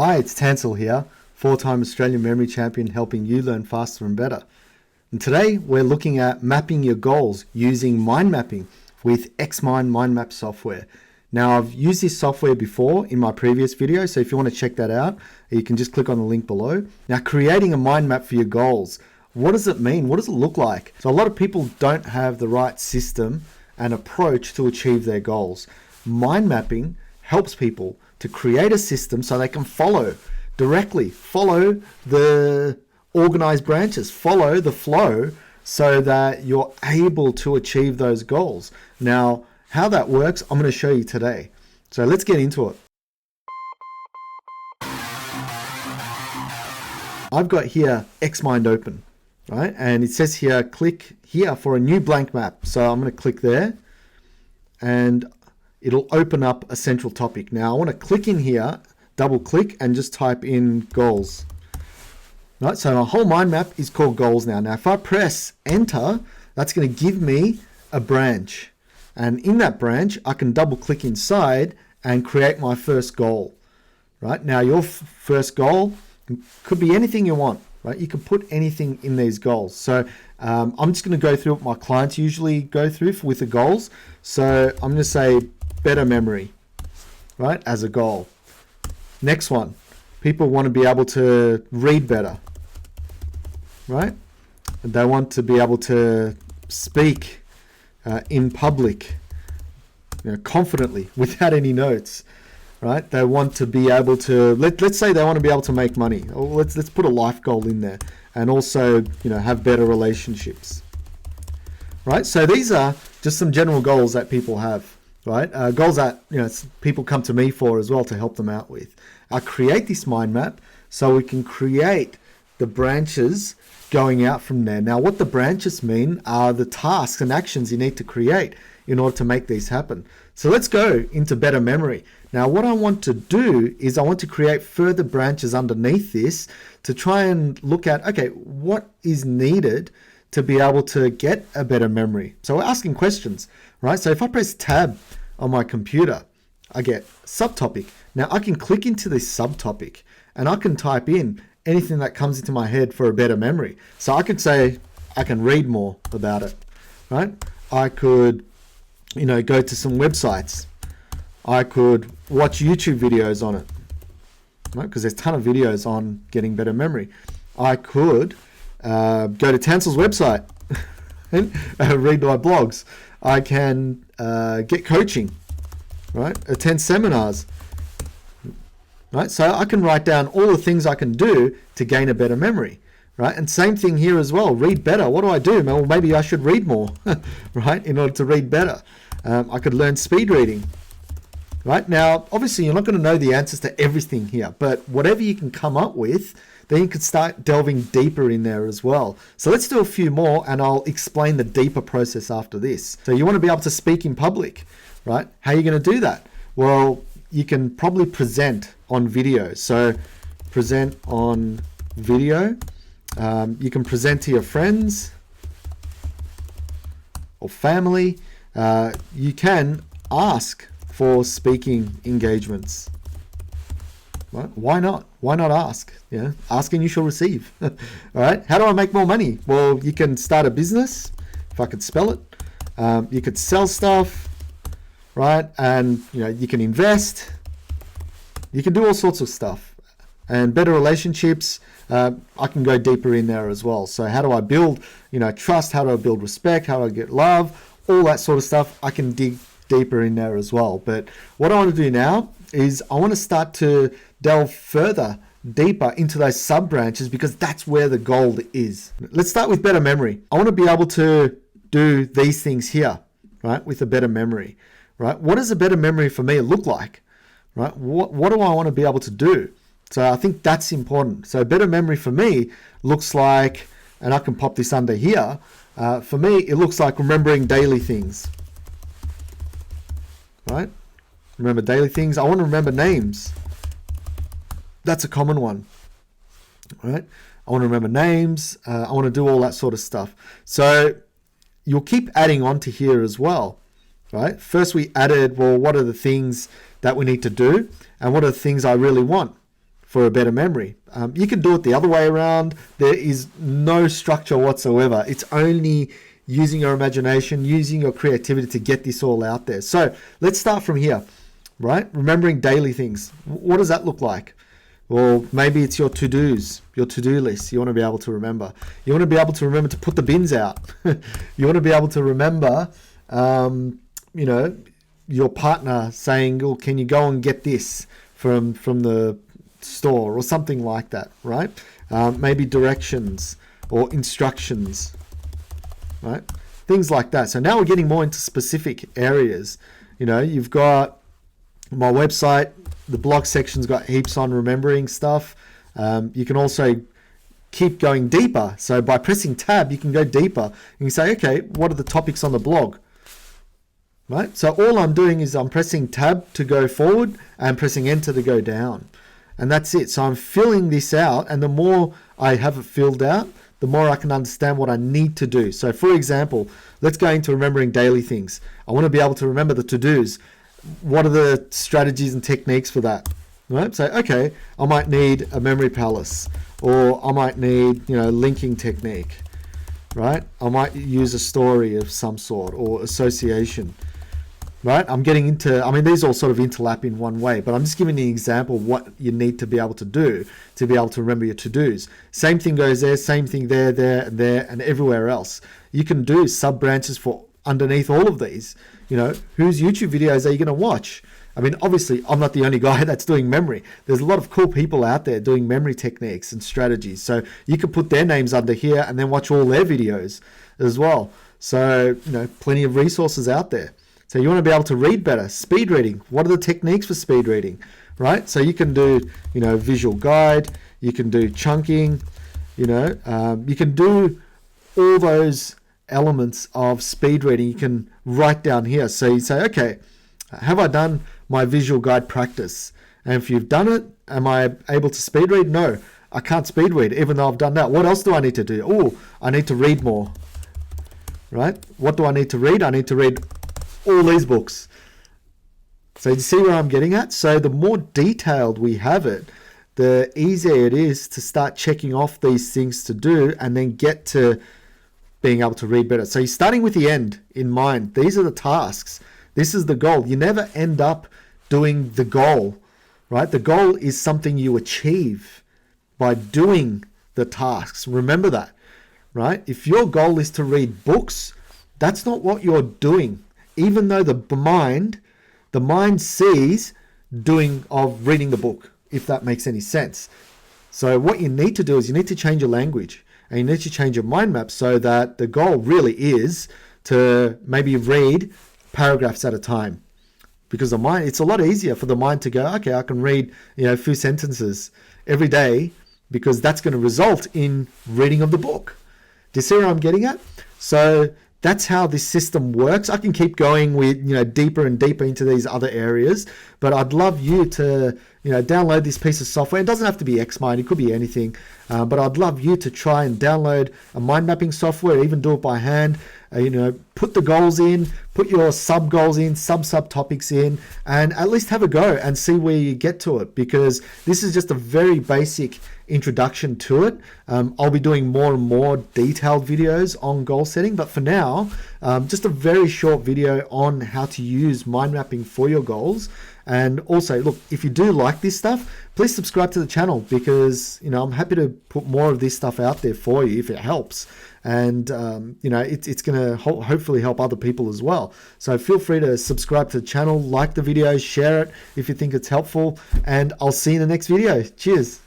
Hi, it's Tansel here, four-time Australian memory champion helping you learn faster and better. And today we're looking at mapping your goals using mind mapping with Xmind mind map software. Now I've used this software before in my previous video, so if you want to check that out, you can just click on the link below. Now creating a mind map for your goals, what does it mean? What does it look like? So a lot of people don't have the right system and approach to achieve their goals. Mind mapping helps people to create a system so they can follow the organized branches, follow the flow so that you're able to achieve those goals. Now, how that works, I'm going to show you today. So let's get into it. I've got here Xmind open, right? And it says here, click here for a new blank map. So I'm going to click there and it'll open up a central topic. Now I want to click in here, double click and just type in goals. Right, so my whole mind map is called goals now. Now if I press enter, that's going to give me a branch. And in that branch, I can double click inside and create my first goal. Right, now your first goal could be anything you want. Right, you can put anything in these goals. So I'm just going to go through what my clients usually go through with the goals. So I'm going to say better memory, right, as a goal. Next one, people want to be able to read better, right? They want to be able to speak in public, confidently, without any notes, right? They want to be able to, let's say they want to be able to make money. Or let's put a life goal in there, and also, have better relationships, right? So these are just some general goals that people have. Right, goals that people come to me for as well to help them out with. I create this mind map so we can create the branches going out from there. Now, what the branches mean are the tasks and actions you need to create in order to make these happen. So let's go into better memory. Now, what I want to do is I want to create further branches underneath this to try and look at, okay, what is needed to be able to get a better memory. So we're asking questions, right? So if I press tab on my computer, I get subtopic. Now I can click into this subtopic and I can type in anything that comes into my head for a better memory. So I could say, I can read more about it, right? I could, go to some websites. I could watch YouTube videos on it, right? Because there's a ton of videos on getting better memory. I could go to Tansel's website and read my blogs. I can get coaching, right? Attend seminars, right? So I can write down all the things I can do to gain a better memory, right? And same thing here as well. Read better. What do I do? Well, maybe I should read more, right? In order to read better. I could learn speed reading. Right now, obviously, you're not going to know the answers to everything here, but whatever you can come up with, then you could start delving deeper in there as well. So let's do a few more and I'll explain the deeper process after this. So you want to be able to speak in public, right? How are you going to do that? Well, you can probably present on video. So present on video. You can present to your friends or family. You can ask for speaking engagements. Right? Why not? Why not ask? Ask and you shall receive. All right. How do I make more money? Well, you can start a business, if I could spell it. You could sell stuff, right? And you can invest. You can do all sorts of stuff. And better relationships, I can go deeper in there as well. So how do I build, trust? How do I build respect? How do I get love? All that sort of stuff. I can dig deeper in there as well. But what I want to do now is I want to start to delve further, deeper into those sub branches, because that's where the gold is. Let's start with better memory. I want to be able to do these things here, right? With a better memory, right? What does a better memory for me look like, right? What do I want to be able to do? So I think that's important. So better memory for me looks like, and I can pop this under here. For me, it looks like remembering daily things. Right? Remember daily things. I want to remember names. That's a common one. Right? I want to remember names. I want to do all that sort of stuff. So you'll keep adding on to here as well. Right? First we added, well, what are the things that we need to do? And what are the things I really want for a better memory. You can do it the other way around. There is no structure whatsoever. It's only using your imagination, using your creativity to get this all out there. So let's start from here, right? Remembering daily things. What does that look like? Well, maybe it's your to-dos, your to-do list. You want to be able to remember. You want to be able to remember to put the bins out. You want to be able to remember, your partner saying, "Oh, can you go and get this from the store," or something like that, right? Maybe directions or instructions, right? Things like that. So now we're getting more into specific areas. You've got my website. The blog section's got heaps on remembering stuff. You can also keep going deeper. So by pressing tab, you can go deeper. You can say, okay, what are the topics on the blog? Right? So all I'm doing is I'm pressing tab to go forward and pressing enter to go down. And that's it. So I'm filling this out, and the more I have it filled out, the more I can understand what I need to do. So for example, let's go into remembering daily things. I want to be able to remember the to-dos. What are the strategies and techniques for that? Right? So, okay, I might need a memory palace, or I might need, linking technique, right? I might use a story of some sort or association, right? I'm getting into, these all sort of interlap in one way, but I'm just giving you an example of what you need to be able to do to be able to remember your to-dos. Same thing goes there, same thing there, and everywhere else. You can do sub-branches for underneath all of these. Whose YouTube videos are you going to watch? Obviously, I'm not the only guy that's doing memory. There's a lot of cool people out there doing memory techniques and strategies. So you can put their names under here and then watch all their videos as well. So, plenty of resources out there. So you want to be able to read better. Speed reading. What are the techniques for speed reading? Right? So you can do, visual guide. You can do chunking. You can do all those elements of speed reading. You can write down here. So you say, okay, have I done my visual guide practice? And if you've done it, am I able to speed read? No, I can't speed read, even though I've done that. What else do I need to do? Oh, I need to read more, right? What do I need to read? I need to read all these books. So you see where I'm getting at? So the more detailed we have it, the easier it is to start checking off these things to do and then get to being able to read better. So you're starting with the end in mind. These are the tasks. This is the goal. You never end up doing the goal, right? The goal is something you achieve by doing the tasks. Remember that, right? If your goal is to read books, that's not what you're doing. Even though the mind sees doing of reading the book, if that makes any sense. So what you need to do is you need to change your language. And you need to change your mind map so that the goal really is to maybe read paragraphs at a time. Because the mind, it's a lot easier for the mind to go, okay, I can read, a few sentences every day, because that's going to result in reading of the book. Do you see where I'm getting at? So that's how this system works. I can keep going with, deeper and deeper into these other areas, but I'd love you to, download this piece of software. It doesn't have to be Xmind, it could be anything, but I'd love you to try and download a mind mapping software, even do it by hand. Put the goals in, put your sub goals in, sub topics in, and at least have a go and see where you get to it, because this is just a very basic introduction to it. I'll be doing more and more detailed videos on goal setting, but for now, just a very short video on how to use mind mapping for your goals. And also, look, if you do like this stuff, please subscribe to the channel, because I'm happy to put more of this stuff out there for you if it helps. And it's going to hopefully help other people as well. So feel free to subscribe to the channel, like the video, share it if you think it's helpful, and I'll see you in the next video. Cheers.